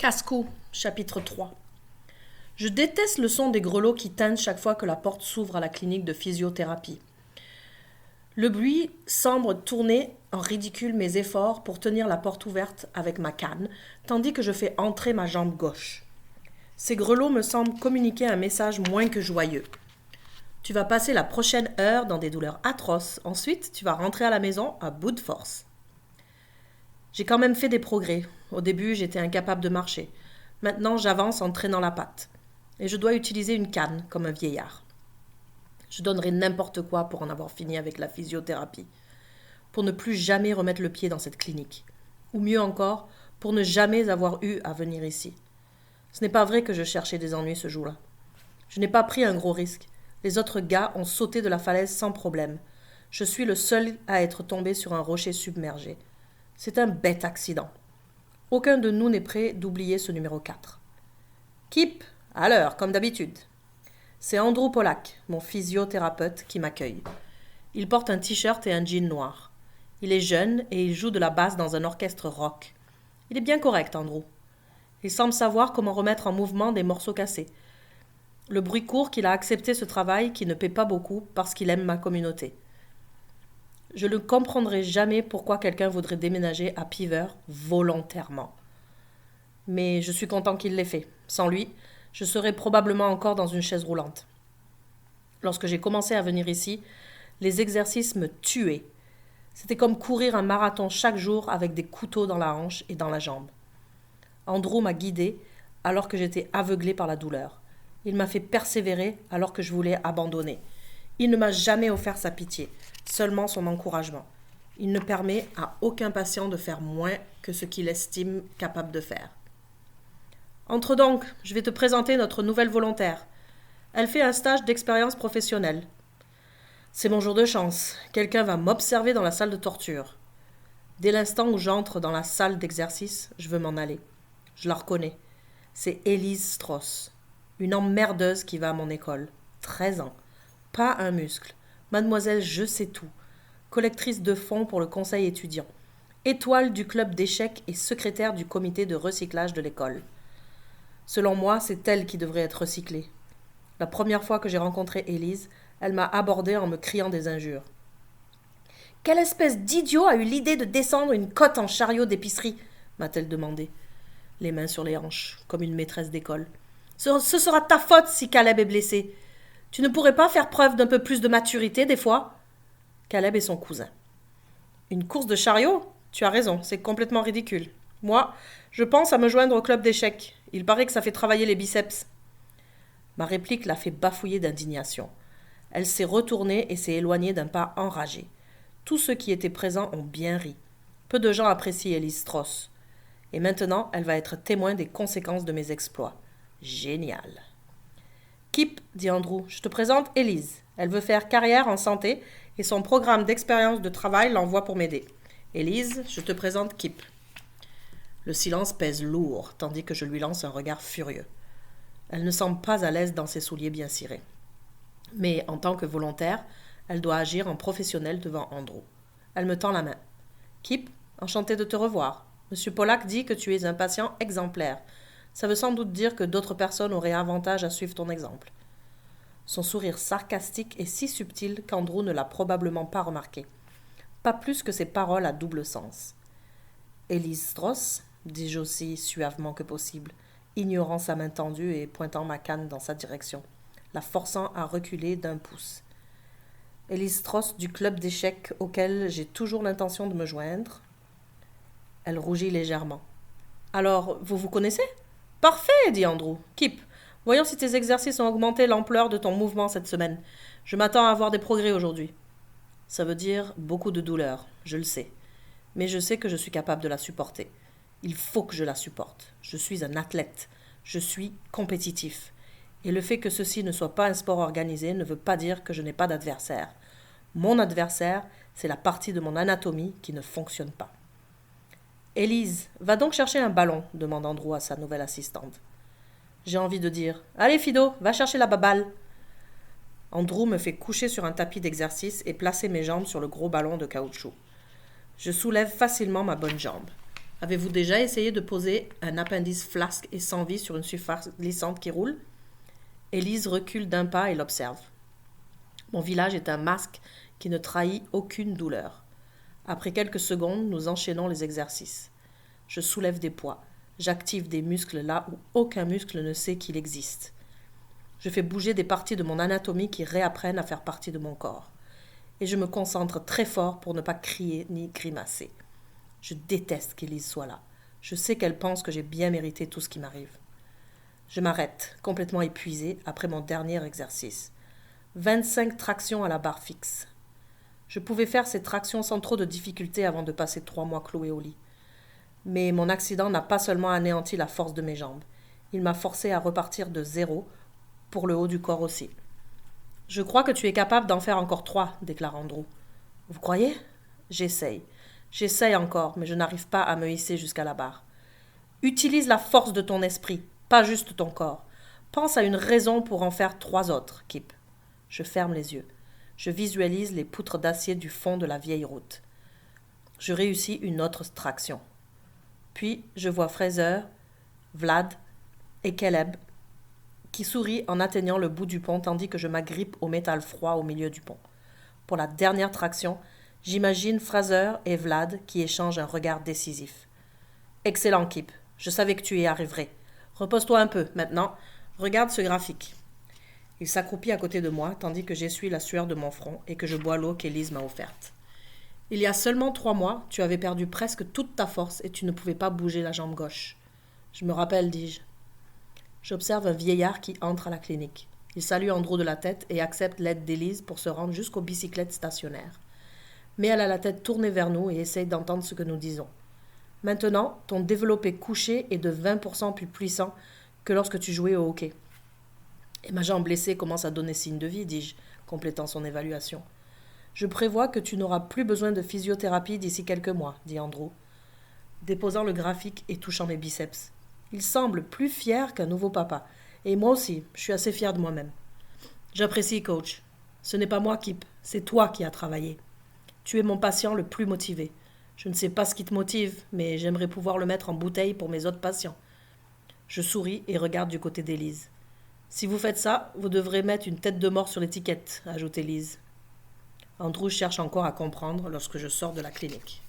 Casse-cou, chapitre 3. Je déteste le son des grelots qui tintent chaque fois que la porte s'ouvre à la clinique de physiothérapie. Le bruit semble tourner en ridicule mes efforts pour tenir la porte ouverte avec ma canne, tandis que je fais entrer ma jambe gauche. Ces grelots me semblent communiquer un message moins que joyeux. Tu vas passer la prochaine heure dans des douleurs atroces, ensuite tu vas rentrer à la maison à bout de force. J'ai quand même fait des progrès. Au début, j'étais incapable de marcher. Maintenant, j'avance en traînant la patte. Et je dois utiliser une canne, comme un vieillard. Je donnerai n'importe quoi pour en avoir fini avec la physiothérapie. Pour ne plus jamais remettre le pied dans cette clinique. Ou mieux encore, pour ne jamais avoir eu à venir ici. Ce n'est pas vrai que je cherchais des ennuis ce jour-là. Je n'ai pas pris un gros risque. Les autres gars ont sauté de la falaise sans problème. Je suis le seul à être tombé sur un rocher submergé. C'est un bête accident. Aucun de nous n'est prêt d'oublier ce numéro 4. Kip, à l'heure, comme d'habitude. C'est Andrew Pollack, mon physiothérapeute, qui m'accueille. Il porte un t-shirt et un jean noir. Il est jeune et il joue de la basse dans un orchestre rock. Il est bien correct, Andrew. Il semble savoir comment remettre en mouvement des morceaux cassés. Le bruit court qu'il a accepté ce travail qui ne paie pas beaucoup parce qu'il aime ma communauté. Je ne comprendrai jamais pourquoi quelqu'un voudrait déménager à Piver volontairement. Mais je suis content qu'il l'ait fait. Sans lui, je serais probablement encore dans une chaise roulante. Lorsque j'ai commencé à venir ici, les exercices me tuaient. C'était comme courir un marathon chaque jour avec des couteaux dans la hanche et dans la jambe. Andrew m'a guidée alors que j'étais aveuglée par la douleur. Il m'a fait persévérer alors que je voulais abandonner. Il ne m'a jamais offert sa pitié, seulement son encouragement. Il ne permet à aucun patient de faire moins que ce qu'il estime capable de faire. Entre donc, je vais te présenter notre nouvelle volontaire. Elle fait un stage d'expérience professionnelle. C'est mon jour de chance. Quelqu'un va m'observer dans la salle de torture. Dès l'instant où j'entre dans la salle d'exercice, je veux m'en aller. Je la reconnais. C'est Elise Strauss, une emmerdeuse qui va à mon école. 13 ans. Pas un muscle. Mademoiselle je sais tout. Collectrice de fonds pour le conseil étudiant. Étoile du club d'échecs et secrétaire du comité de recyclage de l'école. Selon moi, c'est elle qui devrait être recyclée. La première fois que j'ai rencontré Élise, elle m'a abordée en me criant des injures. Quelle espèce d'idiot a eu l'idée de descendre une côte en chariot d'épicerie m'a-t-elle demandé, les mains sur les hanches, comme une maîtresse d'école. Ce sera ta faute si Caleb est blessé. Tu ne pourrais pas faire preuve d'un peu plus de maturité, des fois ? Caleb est son cousin. Une course de chariot ? Tu as raison, c'est complètement ridicule. Moi, je pense à me joindre au club d'échecs. Il paraît que ça fait travailler les biceps. Ma réplique l'a fait bafouiller d'indignation. Elle s'est retournée et s'est éloignée d'un pas enragé. Tous ceux qui étaient présents ont bien ri. Peu de gens apprécient Elise Strauss. Et maintenant, elle va être témoin des conséquences de mes exploits. Génial. Kip, dit Andrew, je te présente Élise. Elle veut faire carrière en santé et son programme d'expérience de travail l'envoie pour m'aider. Élise, je te présente Kip. Le silence pèse lourd, tandis que je lui lance un regard furieux. Elle ne semble pas à l'aise dans ses souliers bien cirés. Mais en tant que volontaire, elle doit agir en professionnelle devant Andrew. Elle me tend la main. Kip, enchanté de te revoir. Monsieur Pollack dit que tu es un patient exemplaire. Ça veut sans doute dire que d'autres personnes auraient avantage à suivre ton exemple. Son sourire sarcastique est si subtil qu'Andrew ne l'a probablement pas remarqué. Pas plus que ses paroles à double sens. Elise Strauss, dis-je aussi suavement que possible, ignorant sa main tendue et pointant ma canne dans sa direction, la forçant à reculer d'un pouce. Elise Strauss du club d'échecs auquel j'ai toujours l'intention de me joindre. Elle rougit légèrement. Alors, vous vous connaissez ? Parfait, dit Andrew. Kip, voyons si tes exercices ont augmenté l'ampleur de ton mouvement cette semaine. Je m'attends à avoir des progrès aujourd'hui. Ça veut dire beaucoup de douleur, je le sais. Mais je sais que je suis capable de la supporter. Il faut que je la supporte. Je suis un athlète. Je suis compétitif. Et le fait que ceci ne soit pas un sport organisé ne veut pas dire que je n'ai pas d'adversaire. Mon adversaire, c'est la partie de mon anatomie qui ne fonctionne pas. Élise, va donc chercher un ballon, demande Andrew à sa nouvelle assistante. J'ai envie de dire « Allez Fido, va chercher la baballe !» Andrew me fait coucher sur un tapis d'exercice et placer mes jambes sur le gros ballon de caoutchouc. Je soulève facilement ma bonne jambe. Avez-vous déjà essayé de poser un appendice flasque et sans vie sur une surface glissante qui roule? Élise recule d'un pas et l'observe. Mon visage est un masque qui ne trahit aucune douleur. Après quelques secondes, nous enchaînons les exercices. Je soulève des poids. J'active des muscles là où aucun muscle ne sait qu'il existe. Je fais bouger des parties de mon anatomie qui réapprennent à faire partie de mon corps. Et je me concentre très fort pour ne pas crier ni grimacer. Je déteste qu'Élise soit là. Je sais qu'elle pense que j'ai bien mérité tout ce qui m'arrive. Je m'arrête, complètement épuisée, après mon dernier exercice. 25 tractions à la barre fixe. Je pouvais faire ces tractions sans trop de difficultés avant de passer 3 mois clouée au lit. Mais mon accident n'a pas seulement anéanti la force de mes jambes. Il m'a forcé à repartir de zéro, pour le haut du corps aussi. Je crois que tu es capable d'en faire encore 3, déclare Andrew. Vous croyez? J'essaye. J'essaye encore, mais je n'arrive pas à me hisser jusqu'à la barre. Utilise la force de ton esprit, pas juste ton corps. Pense à une raison pour en faire 3 autres, Kip. Je ferme les yeux. Je visualise les poutres d'acier du fond de la vieille route. Je réussis une autre traction. Puis je vois Fraser, Vlad et Caleb qui sourient en atteignant le bout du pont tandis que je m'agrippe au métal froid au milieu du pont. Pour la dernière traction, j'imagine Fraser et Vlad qui échangent un regard décisif. Excellent, Kip. Je savais que tu y arriverais. Repose-toi un peu, maintenant. Regarde ce graphique. Il s'accroupit à côté de moi, tandis que j'essuie la sueur de mon front et que je bois l'eau qu'Élise m'a offerte. Il y a seulement 3 mois, tu avais perdu presque toute ta force et tu ne pouvais pas bouger la jambe gauche. Je me rappelle, dis-je. J'observe un vieillard qui entre à la clinique. Il salue Andrew de la tête et accepte l'aide d'Élise pour se rendre jusqu'aux bicyclettes stationnaires. Mais elle a la tête tournée vers nous et essaye d'entendre ce que nous disons. Maintenant, ton développé couché est de 20% plus puissant que lorsque tu jouais au hockey. Et ma jambe blessée commence à donner signe de vie, dis-je, complétant son évaluation. Je prévois que tu n'auras plus besoin de physiothérapie d'ici quelques mois, dit Andrew, déposant le graphique et touchant mes biceps. Il semble plus fier qu'un nouveau papa. Et moi aussi, je suis assez fier de moi-même. J'apprécie, coach. Ce n'est pas moi, Kip, c'est toi qui as travaillé. Tu es mon patient le plus motivé. Je ne sais pas ce qui te motive, mais j'aimerais pouvoir le mettre en bouteille pour mes autres patients. Je souris et regarde du côté d'Élise. Si vous faites ça, vous devrez mettre une tête de mort sur l'étiquette, ajoute Élise. Andrew cherche encore à comprendre lorsque je sors de la clinique.